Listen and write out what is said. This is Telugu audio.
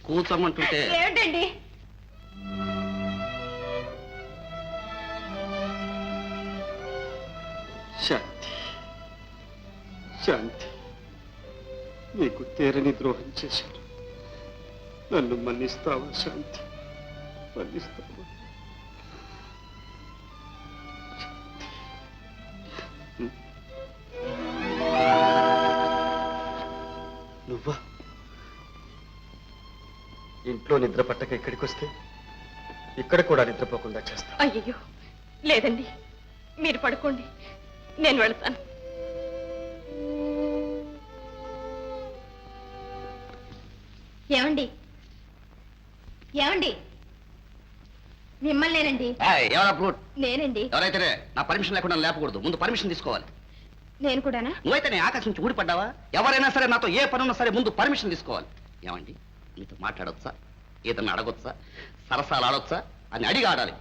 కూర్చోమంటుంటే ఏమిటండి? శాంతి శాంతి, నీకు తీరని ద్రోహం చేశాను. నన్ను మన్నిస్తావా శాంతి? మన్నిస్తావా? నువ్వా? ఇంట్లో నిద్ర పట్టక ఇక్కడికి వస్తే ఇక్కడ కూడా నిద్రపోకుండా చేస్తా. అయ్యో లేదండి, మీరు పడుకోండి, నేను వెళ్తాను. ఏమండి ఏమండి, మిమ్మల్నేనండి. ఎవరా బ్రూట్? నేనండి. ఎవరైతేనే నా పర్మిషన్ లేకుండా లేపకూడదు. ముందు పర్మిషన్ తీసుకోవాలి. నేను కూడానా? నువ్వైతే ఆకాశం నుంచి ఊడిపడ్డావా? ఎవరైనా సరే నాతో ఏ పని ఉన్నా సరే ముందు పర్మిషన్ తీసుకోవాలి. ఏమండి, మీతో మాట్లాడొచ్చా, ఏదన్నా అడగొచ్చా, సరసాలు ఆడొచ్చా అని అడిగి ఆడాలి.